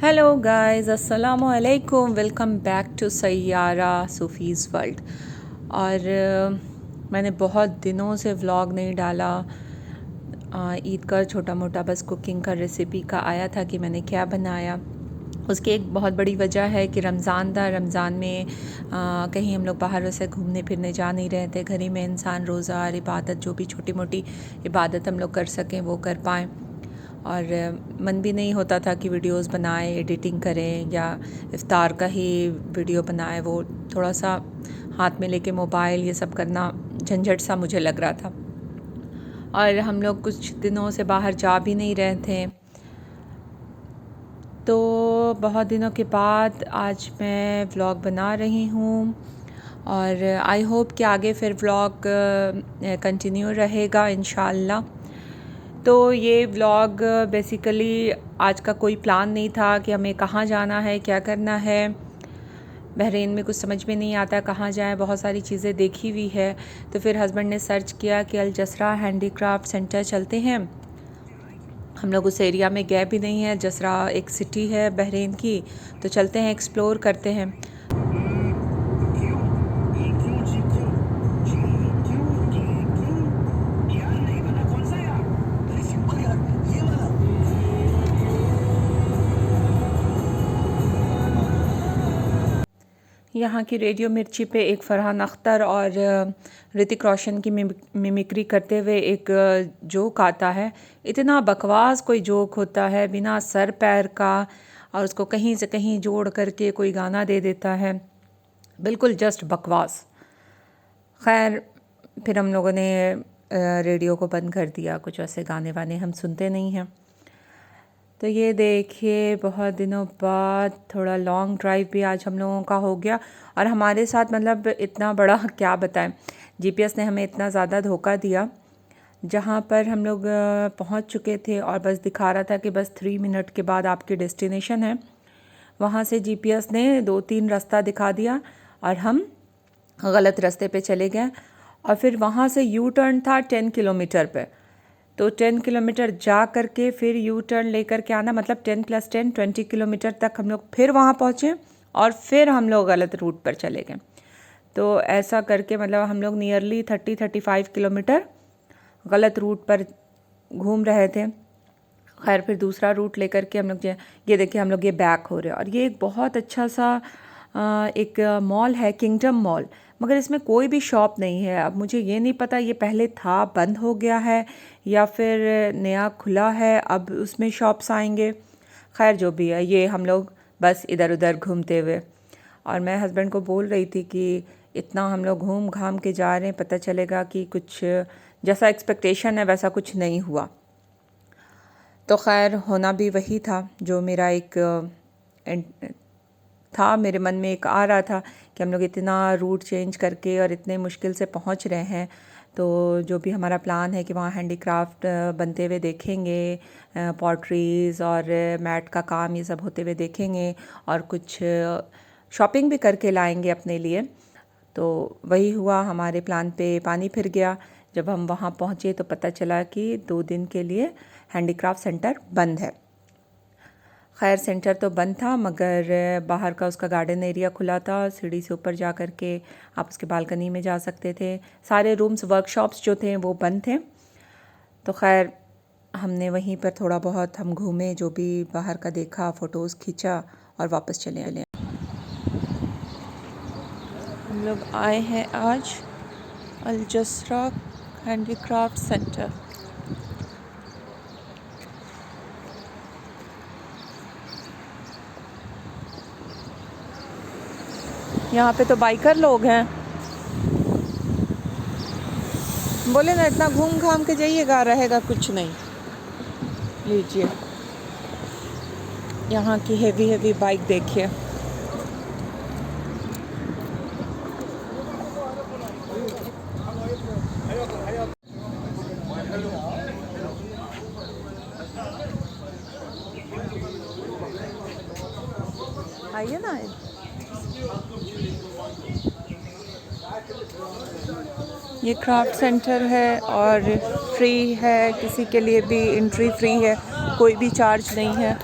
Hello guys, अस्सलामु अलैकुम। Welcome back to Saiyara sufis world. और मैंने बहुत दिनों से व्लॉग नहीं डाला। ईद का छोटा मोटा बस कुकिंग का रेसिपी का आया था कि मैंने क्या बनाया। उसकी एक बहुत बड़ी वजह है कि रमज़ान था। रमज़ान में कहीं हम लोग बाहर वैसे घूमने फिरने जा नहीं रहे थे। घर ही में इंसान रोज़ा और इबादत, जो भी छोटी मोटी इबादत हम लोग कर सकें वो कर पाएँ। और मन भी नहीं होता था कि वीडियोस बनाएं, एडिटिंग करें या इफ़्तार का ही वीडियो बनाएं। वो थोड़ा सा हाथ में लेके मोबाइल ये सब करना झंझट सा मुझे लग रहा था। और हम लोग कुछ दिनों से बाहर जा भी नहीं रहे थे। तो बहुत दिनों के बाद आज मैं व्लॉग बना रही हूँ और आई होप कि आगे फिर व्लॉग कंटिन्यू रहेगा इंशाल्लाह। तो ये व्लॉग बेसिकली आज का कोई प्लान नहीं था कि हमें कहाँ जाना है, क्या करना है। बहरीन में कुछ समझ में नहीं आता कहाँ जाएं, बहुत सारी चीज़ें देखी हुई है। तो फिर हस्बैंड ने सर्च किया कि अल जसरा हैंडीक्राफ्ट सेंटर चलते हैं। हम लोग उस एरिया में गए भी नहीं हैं। जसरा एक सिटी है बहरीन की, तो चलते हैं, एक्सप्लोर करते हैं। यहाँ की रेडियो मिर्ची पे एक फरहान अख्तर और ऋतिक रोशन की मिमिक्री करते हुए एक जोक आता है। इतना बकवास कोई जोक होता है बिना सर पैर का, और उसको कहीं से कहीं जोड़ करके कोई गाना दे देता है, बिल्कुल जस्ट बकवास। खैर, फिर हम लोगों ने रेडियो को बंद कर दिया। कुछ ऐसे गाने वाने हम सुनते नहीं हैं। तो ये देखिए, बहुत दिनों बाद थोड़ा लॉन्ग ड्राइव भी आज हम लोगों का हो गया। और हमारे साथ मतलब इतना बड़ा क्या बताएं, जीपीएस ने हमें इतना ज़्यादा धोखा दिया। जहाँ पर हम लोग पहुँच चुके थे और बस दिखा रहा था कि बस 3 मिनट के बाद आपकी डेस्टिनेशन है, वहाँ से जीपीएस ने 2-3 रास्ता दिखा दिया और हम गलत रास्ते पे चले गए। और फिर वहाँ से यू टर्न था 10 किलोमीटर पे। तो 10 किलोमीटर जा कर के फिर यू टर्न लेकर के आना, मतलब 10 + 10 20 किलोमीटर तक हम लोग फिर वहाँ पहुँचे और फिर हम लोग गलत रूट पर चले गए। तो ऐसा करके मतलब हम लोग नियरली 30-35 किलोमीटर गलत रूट पर घूम रहे थे। खैर, फिर दूसरा रूट लेकर के हम लोग ये देखिए, हम लोग ये बैक हो रहे हैं। और ये एक बहुत अच्छा सा एक मॉल है, किंगडम मॉल, मगर इसमें कोई भी शॉप नहीं है। अब मुझे ये नहीं पता ये पहले था, बंद हो गया है, या फिर नया खुला है, अब उसमें शॉप्स आएंगे। खैर, जो भी है, ये हम लोग बस इधर उधर घूमते हुए। और मैं हस्बैंड को बोल रही थी कि इतना हम लोग घूम घाम के जा रहे हैं, पता चलेगा कि कुछ जैसा एक्सपेक्टेशन है वैसा कुछ नहीं हुआ। तो खैर, होना भी वही था जो मेरा एक था, मेरे मन में एक आ रहा था कि हम लोग इतना रूट चेंज करके और इतने मुश्किल से पहुंच रहे हैं। तो जो भी हमारा प्लान है कि वहाँ हैंडीक्राफ्ट बनते हुए देखेंगे, पॉटरीज़ और मैट का काम ये सब होते हुए देखेंगे, और कुछ शॉपिंग भी करके लाएंगे अपने लिए। तो वही हुआ, हमारे प्लान पे पानी फिर गया। जब हम वहाँ पहुँचे तो पता चला कि 2 दिन के लिए हैंडीक्राफ्ट सेंटर बंद है। खैर, सेंटर तो बंद था, मगर बाहर का उसका गार्डन एरिया खुला था। सीढ़ी से ऊपर जा कर के आप उसके बालकनी में जा सकते थे। सारे रूम्स, वर्कशॉप्स जो थे वो बंद थे। तो खैर, हमने वहीं पर थोड़ा बहुत हम घूमे, जो भी बाहर का देखा, फ़ोटोज़ खींचा और वापस चले आए। हम लोग आए हैं आज अल जसरा हैंडीक्राफ्ट सेंटर। यहाँ पे तो बाइकर लोग हैं। बोले ना, इतना घूम घाम के जाइएगा, रहेगा कुछ नहीं। लीजिए, यहाँ की हेवी हेवी बाइक देखिए। आइए ना। ये क्राफ्ट सेंटर है और फ्री है, किसी के लिए भी एंट्री फ्री है, कोई भी चार्ज नहीं है।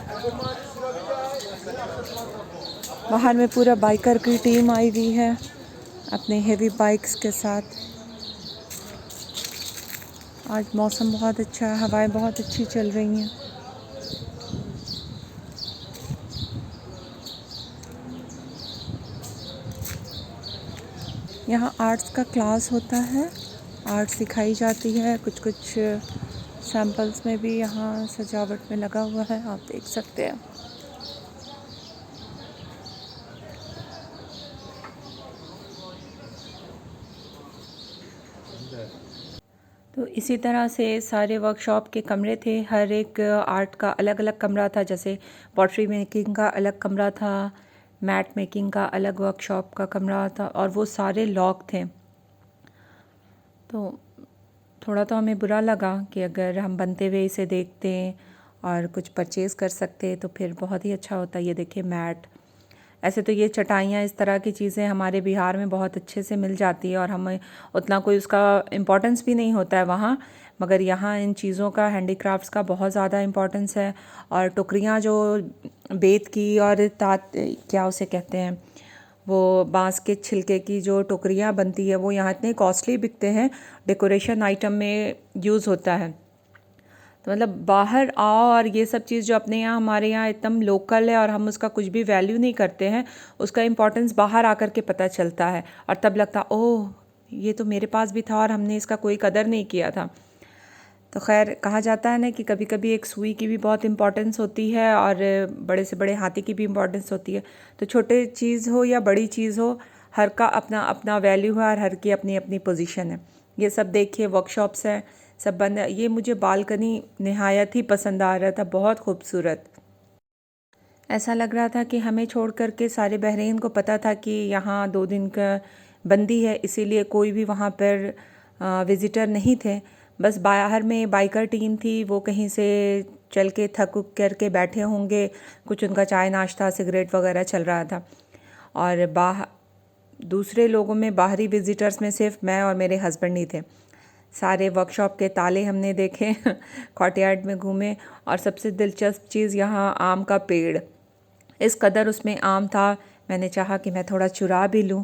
बाहर में पूरा बाइकर की टीम आई हुई है अपने हेवी बाइक्स के साथ। आज मौसम बहुत अच्छा है, हवाएं बहुत अच्छी चल रही हैं। यहाँ आर्ट्स का क्लास होता है, आर्ट सिखाई जाती है। कुछ कुछ सैम्पल्स में भी यहाँ सजावट में लगा हुआ है, आप देख सकते हैं। तो इसी तरह से सारे वर्कशॉप के कमरे थे। हर एक आर्ट का अलग अलग कमरा था। जैसे पॉटरी मेकिंग का अलग कमरा था, मैट मेकिंग का अलग वर्कशॉप का कमरा था, और वो सारे लॉक थे। तो थोड़ा तो हमें बुरा लगा कि अगर हम बनते हुए इसे देखते और कुछ परचेज़ कर सकते तो फिर बहुत ही अच्छा होता। ये देखिए मैट, ऐसे तो ये चटाइयाँ, इस तरह की चीज़ें हमारे बिहार में बहुत अच्छे से मिल जाती है और हमें उतना कोई उसका इम्पोर्टेंस भी नहीं होता है वहाँ, मगर यहाँ इन चीज़ों का, हैंडीक्राफ्ट्स का बहुत ज़्यादा इम्पोर्टेंस है। और टोकरियाँ जो बेत की और क्या उसे कहते हैं, वो बांस के छिलके की जो टोकरियाँ बनती है, वो यहाँ इतने कॉस्टली बिकते हैं, डेकोरेशन आइटम में यूज़ होता है। तो मतलब बाहर आओ और ये सब चीज़ जो अपने यहाँ, हमारे यहाँ एकदम लोकल है और हम उसका कुछ भी वैल्यू नहीं करते हैं, उसका इम्पोर्टेंस बाहर आकर के पता चलता है। और तब लगता ओह, ये तो मेरे पास भी था और हमने इसका कोई कदर नहीं किया था। तो खैर, कहा जाता है ना कि कभी कभी एक सुई की भी बहुत इम्पोर्टेंस होती है और बड़े से बड़े हाथी की भी इम्पोर्टेंस होती है। तो छोटे चीज़ हो या बड़ी चीज़ हो, हर का अपना अपना वैल्यू है और हर की अपनी अपनी पोजीशन है। ये सब देखिए वर्कशॉप्स हैं, सब बंद है। ये मुझे बालकनी निहायत ही पसंद आ रहा था, बहुत खूबसूरत। ऐसा लग रहा था कि हमें छोड़ कर के सारे बहरीन को पता था कि यहाँ 2 दिन का बंदी है, इसीलिए कोई भी वहाँ पर विज़िटर नहीं थे। बस बाहर में बाइकर टीम थी, वो कहीं से चल के थक उक करके बैठे होंगे, कुछ उनका चाय नाश्ता सिगरेट वगैरह चल रहा था। और दूसरे लोगों में, बाहरी विज़िटर्स में सिर्फ मैं और मेरे हस्बैंड ही थे। सारे वर्कशॉप के ताले हमने देखे कॉर्टयार्ड में घूमे। और सबसे दिलचस्प चीज़ यहाँ आम का पेड़, इस कदर उसमें आम था, मैंने चाहा कि मैं थोड़ा चुरा भी लूँ,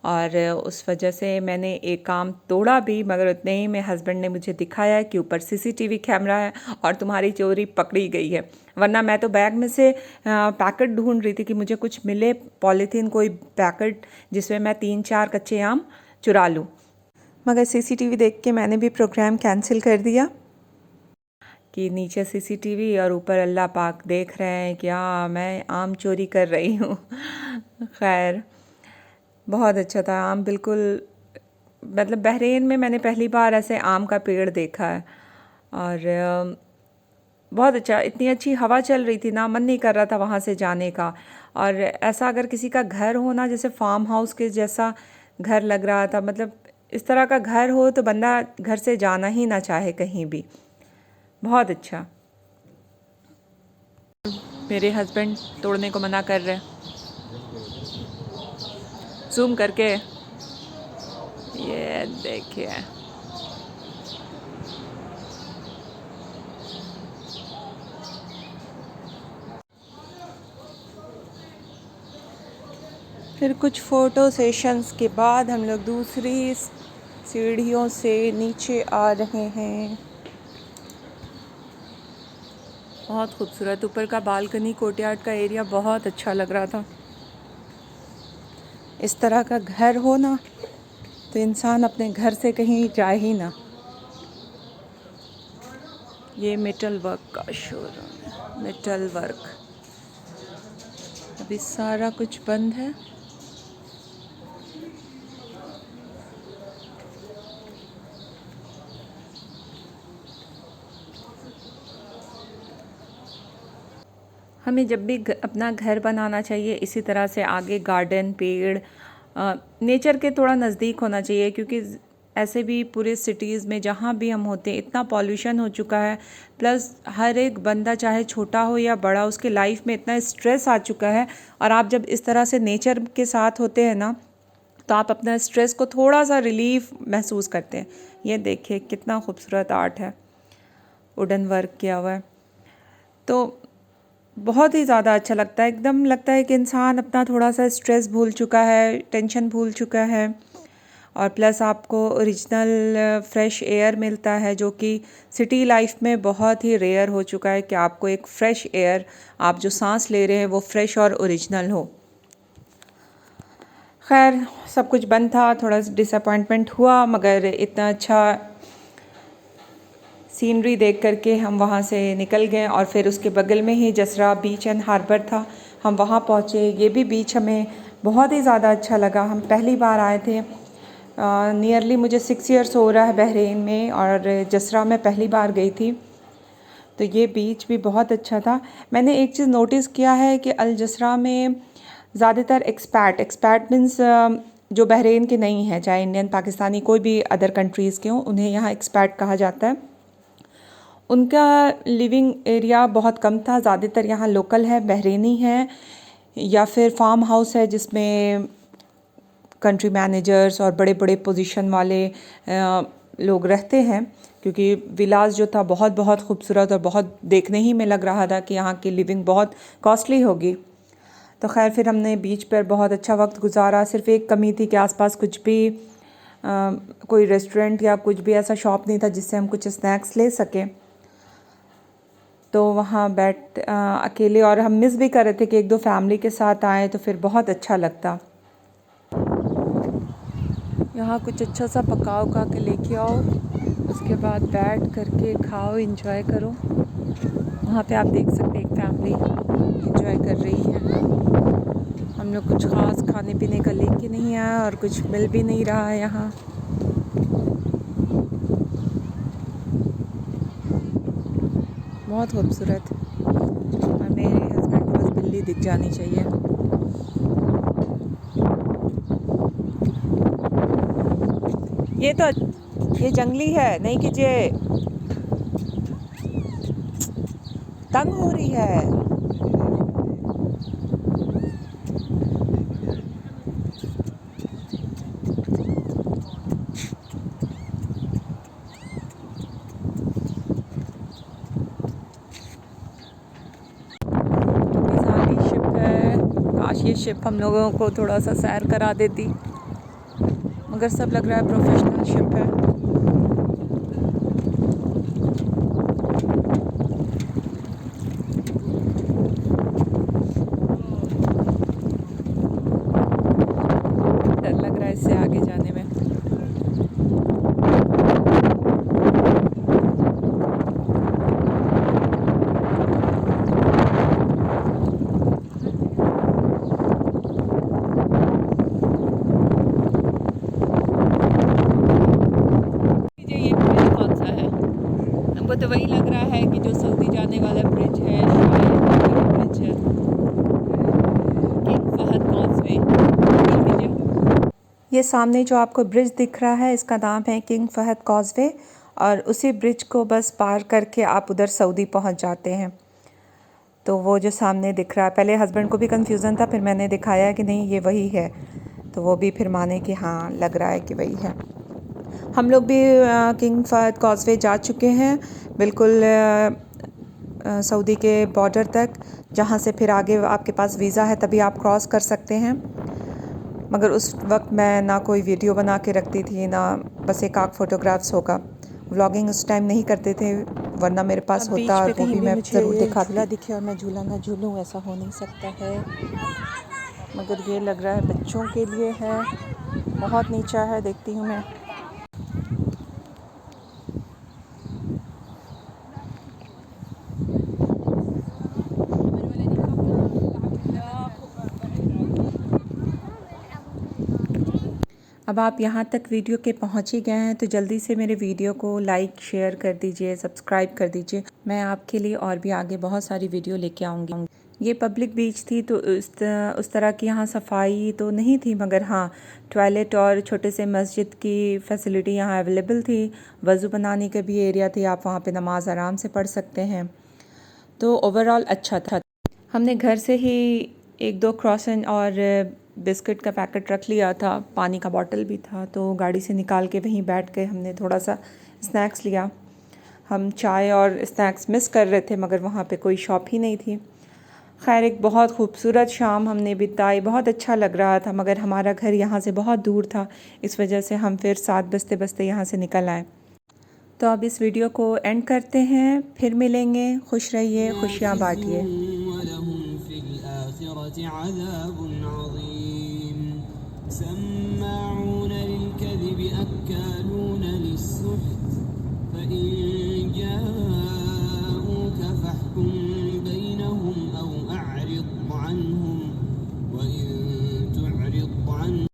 और उस वजह से मैंने एक आम तोड़ा भी। मगर उतने ही में हस्बैंड ने मुझे दिखाया कि ऊपर सीसीटीवी कैमरा है और तुम्हारी चोरी पकड़ी गई है। वरना मैं तो बैग में से पैकेट ढूंढ रही थी कि मुझे कुछ मिले, पॉलीथीन कोई पैकेट जिसमें मैं 3-4 कच्चे आम चुरा लूँ। मगर सीसीटीवी देख के मैंने भी प्रोग्राम कैंसिल कर दिया कि नीचे सीसीटीवी और ऊपर अल्लाह पाक देख रहे हैं कि हाँ, मैं आम चोरी कर रही हूँ। खैर, बहुत अच्छा था आम, बिल्कुल। मतलब बहरीन में मैंने पहली बार ऐसे आम का पेड़ देखा है। और बहुत अच्छा, इतनी अच्छी हवा चल रही थी ना, मन नहीं कर रहा था वहाँ से जाने का। और ऐसा अगर किसी का घर हो ना, जैसे फार्म हाउस के जैसा घर लग रहा था, मतलब इस तरह का घर हो तो बंदा घर से जाना ही ना चाहे कहीं भी। बहुत अच्छा। मेरे हस्बैंड तोड़ने को मना कर रहे हैं, जूम करके ये देखिए। फिर कुछ फ़ोटो सेशंस के बाद हम लोग दूसरी सीढ़ियों से नीचे आ रहे हैं। बहुत खूबसूरत ऊपर का बालकनी, कोर्टयार्ड का एरिया बहुत अच्छा लग रहा था। इस तरह का घर हो ना तो इंसान अपने घर से कहीं जाए ही ना। ये मेटल वर्क का शोरूम है, मेटल वर्क। अभी सारा कुछ बंद है। हमें जब भी अपना घर बनाना चाहिए, इसी तरह से आगे गार्डन, पेड़, नेचर के थोड़ा नज़दीक होना चाहिए। क्योंकि ऐसे भी पूरे सिटीज़ में जहाँ भी हम होते हैं, इतना पॉल्यूशन हो चुका है। प्लस हर एक बंदा, चाहे छोटा हो या बड़ा, उसके लाइफ में इतना स्ट्रेस आ चुका है। और आप जब इस तरह से नेचर के साथ होते हैं ना, तो आप अपना स्ट्रेस को थोड़ा सा रिलीफ महसूस करते हैं। ये देखिए कितना खूबसूरत आर्ट है, वुडन वर्क किया हुआ है। तो बहुत ही ज़्यादा अच्छा लगता है। एकदम लगता है कि इंसान अपना थोड़ा सा स्ट्रेस भूल चुका है, टेंशन भूल चुका है, और प्लस आपको ओरिजिनल फ्रेश एयर मिलता है, जो कि सिटी लाइफ में बहुत ही रेयर हो चुका है कि आपको एक फ़्रेश एयर, आप जो सांस ले रहे हैं वो फ्रेश और ओरिजिनल हो। खैर, सब कुछ बंद था, थोड़ा सा डिसअपॉइंटमेंट हुआ, मगर इतना अच्छा सीनरी देख करके हम वहाँ से निकल गए। और फिर उसके बगल में ही जसरा बीच एंड हार्बर था, हम वहाँ पहुँचे। ये भी बीच हमें बहुत ही ज़्यादा अच्छा लगा। हम पहली बार आए थे, नियरली मुझे 6 इयर्स हो रहा है बहरीन में, और जसरा में पहली बार गई थी। तो ये बीच भी बहुत अच्छा था। मैंने एक चीज़ नोटिस किया है कि अल जसरा में ज़्यादातर एक्सपैट मीन्स जो बहरीन के नहीं हैं, चाहे इंडियन, पाकिस्तानी, कोई भी अदर कंट्रीज़ के हों, उन्हें यहाँ एक्सपैट कहा जाता है। उनका लिविंग एरिया बहुत कम था, ज़्यादातर यहाँ लोकल है, बहरीनी है, या फिर फार्म हाउस है जिसमें कंट्री मैनेजर्स और बड़े बड़े पोजीशन वाले लोग रहते हैं। क्योंकि विलास जो था बहुत बहुत खूबसूरत और बहुत देखने ही में लग रहा था कि यहाँ की लिविंग बहुत कॉस्टली होगी। तो खैर फिर हमने बीच पर बहुत अच्छा वक्त गुजारा। सिर्फ एक कमी थी कि आसपास कुछ भी कोई रेस्टोरेंट या कुछ भी ऐसा शॉप नहीं था जिससे हम कुछ स्नैक्स ले सकें। तो वहाँ बैठ अकेले, और हम मिस भी कर रहे थे कि एक दो फैमिली के साथ आए तो फिर बहुत अच्छा लगता। यहाँ कुछ अच्छा सा पका उका के लेके आओ, उसके बाद बैठ करके खाओ, इंजॉय करो। वहाँ पे आप देख सकते हैं एक फैमिली इंजॉय कर रही है। हम लोग कुछ ख़ास खाने पीने का लेके नहीं आया और कुछ मिल भी नहीं रहा है यहाँ। बहुत खूबसूरत। और मेरे हस्बैंड को बस बिल्ली दिख जानी चाहिए। ये जंगली है, नहीं कीजिए, तंग हो रही है। काश ये शिप हम लोगों को थोड़ा सा सैर करा देती, मगर सब लग रहा है प्रोफेशनल शिप है। डर लग रहा है इससे आगे जाने में। हमको तो वही लग रहा है कि जो सऊदी जाने वाला ब्रिज है, शायद ये ब्रिज है, किंग फहद कॉजवे। ये सामने जो आपको ब्रिज दिख रहा है, इसका नाम है किंग फहद कॉजवे, और उसी ब्रिज को बस पार करके आप उधर सऊदी पहुंच जाते हैं। तो वो जो सामने दिख रहा है, पहले हस्बैंड को भी कन्फ्यूज़न था, फिर मैंने दिखाया कि नहीं ये वही है, तो वो भी फिर माने कि हाँ लग रहा है कि वही है। हम लोग भी किंग फहद कॉजवे जा चुके हैं, बिल्कुल सऊदी के बॉर्डर तक, जहाँ से फिर आगे आपके पास वीज़ा है तभी आप क्रॉस कर सकते हैं। मगर उस वक्त मैं ना कोई वीडियो बना के रखती थी, ना बस एक आध फ़ोटोग्राफ्स होगा। व्लॉगिंग उस टाइम नहीं करते थे, वरना मेरे पास होता और वो भी मैं ज़रूर दिखाती। झूला दिखे और मैं झूला ना झूलूँ, ऐसा हो नहीं सकता है। मगर ये लग रहा है बच्चों के लिए है, बहुत नीचा है, देखती हूँ मैं। अब आप यहाँ तक वीडियो के पहुँच ही गए हैं तो जल्दी से मेरे वीडियो को लाइक शेयर कर दीजिए, सब्सक्राइब कर दीजिए। मैं आपके लिए और भी आगे बहुत सारी वीडियो लेके आऊँगी। ये पब्लिक बीच थी तो उस तरह की यहाँ सफाई तो नहीं थी, मगर हाँ टॉयलेट और छोटे से मस्जिद की फैसिलिटी यहाँ अवेलेबल थी। वज़ू बनाने का भी एरिया थी, आप वहाँ पे नमाज आराम से पढ़ सकते हैं। तो ओवरऑल अच्छा था। हमने घर से ही एक दो क्रॉसन और बिस्किट का पैकेट रख लिया था, पानी का बॉटल भी था, तो गाड़ी से निकाल के वहीं बैठ के हमने थोड़ा सा स्नैक्स लिया। हम चाय और स्नैक्स मिस कर रहे थे, मगर वहाँ पे कोई शॉप ही नहीं थी, खैर एक बहुत खूबसूरत शाम हमने बिताई, बहुत अच्छा लग रहा था, मगर हमारा घर यहाँ से बहुत दूर था, इस वजह से हम फिर 7 बजते बजते यहाँ से निकल आए। तो अब इस वीडियो को एंड करते हैं, फिर मिलेंगे। खुश रहिए, खुशियाँ बांटिए।